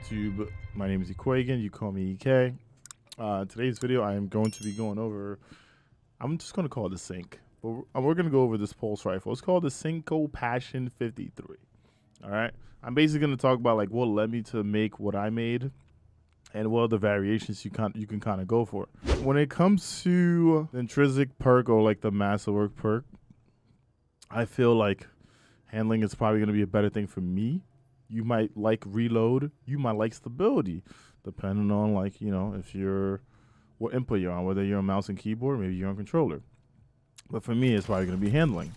YouTube? My name is Ekuegan. You call me EK. Today's video, I am going to be going over, I'm just going to call it the Sync. But we're going to go over this pulse rifle. It's called the Synco Passion 53. All right. I'm basically going to talk about like what led me to make what I made and what other variations you can kind of go for. When it comes to the intrinsic perk or like the massive work perk, I feel like handling is probably going to be a better thing for me. You might like reload. You might like stability, depending on like, you know, if you're, what input you're on, whether you're on mouse and keyboard, maybe you're on controller. But for me, it's probably going to be handling.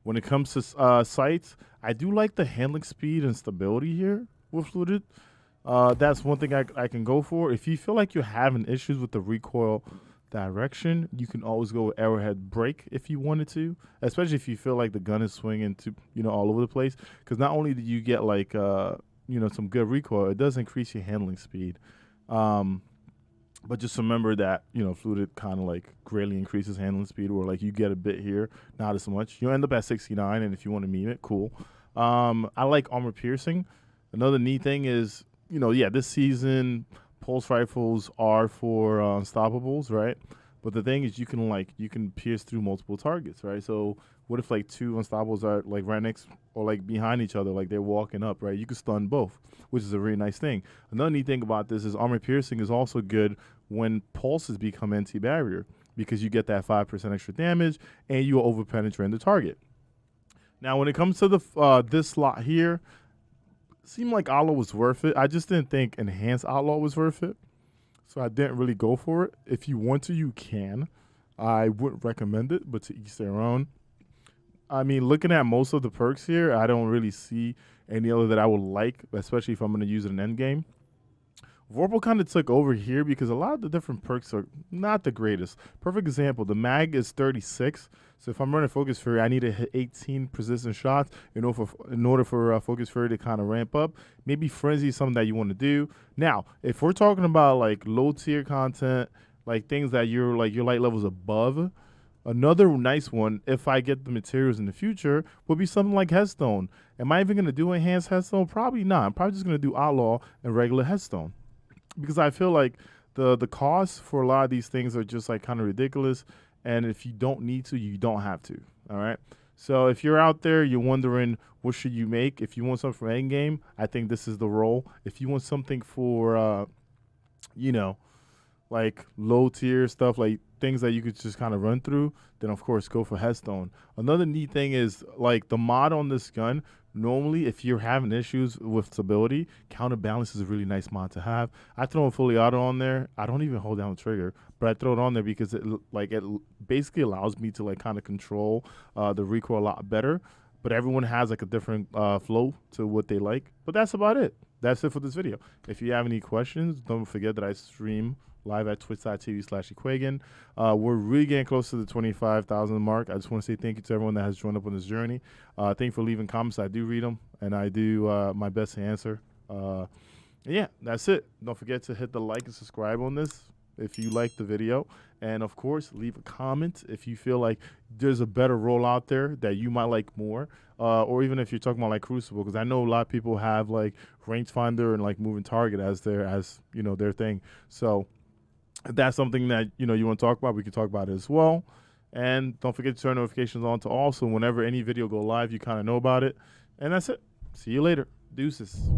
When it comes to sights, I do like the handling speed and stability here with fluted. That's one thing I can go for. If you feel like you're having issues with the recoil direction, you can always go with arrowhead brake if you wanted to, especially if you feel like the gun is swinging to, you know, all over the place. Because not only do you get like, you know, some good recoil, it does increase your handling speed. But just remember that, you know, fluted kind of like greatly increases handling speed, or like you get a bit here, not as much. You'll end up at 69, and if you want to meme it, cool. I like armor piercing. Another neat thing is, you know, yeah, this season pulse rifles are for unstoppables, right? But the thing is, you can pierce through multiple targets, right? So what if like two unstoppables are like right next or like behind each other, like they're walking up, right? You can stun both, which is a really nice thing. Another neat thing about this is armor piercing is also good when pulses become anti-barrier, because you get that 5% extra damage and you over penetrate the target. Now, when it comes to the this slot here, seemed like Outlaw was worth it. I just didn't think Enhanced Outlaw was worth it, so I didn't really go for it. If you want to, you can. I wouldn't recommend it, but to each their own. I mean, looking at most of the perks here, I don't really see any other that I would like, especially if I'm going to use it in endgame. Vorpal kind of took over here because a lot of the different perks are not the greatest. Perfect example, the mag is 36. So if I'm running Focus Fury, I need to hit 18 persistent shots in order for Focus Fury to kind of ramp up. Maybe Frenzy is something that you want to do. Now, if we're talking about like low tier content, like things that your light level's above, another nice one, if I get the materials in the future, would be something like Headstone. Am I even going to do Enhanced Headstone? Probably not. I'm probably just going to do Outlaw and regular Headstone, because I feel like the costs for a lot of these things are just like kind of ridiculous. And if you don't need to, you don't have to. All right. So if you're out there, you're wondering what should you make. If you want something for endgame, I think this is the role. If you want something for, you know, like low tier stuff, like things that you could just kind of run through, then of course go for Headstone. Another neat thing is like the mod on this gun. Normally, if you're having issues with stability, Counterbalance is a really nice mod to have. I throw a fully auto on there. I don't even hold down the trigger, but I throw it on there because it basically allows me to like kind of control the recoil a lot better. But everyone has like a different flow to what they like. But that's about it. That's it for this video. If you have any questions, don't forget that I stream live at twitch.tv/Ekuegan. We're really getting close to the 25,000 mark. I just want to say thank you to everyone that has joined up on this journey. Thank you for leaving comments. I do read them, and I do my best to answer. Yeah, that's it. Don't forget to hit the like and subscribe on this if you like the video. And, of course, leave a comment if you feel like there's a better role out there that you might like more. Or even if you're talking about, like, Crucible, because I know a lot of people have, like, rangefinder and, like, moving target as you know, their thing. So if that's something that, you know, you want to talk about, we can talk about it as well. And don't forget to turn notifications on to all, so whenever any video go live, you kind of know about it. And that's it. See you later. Deuces.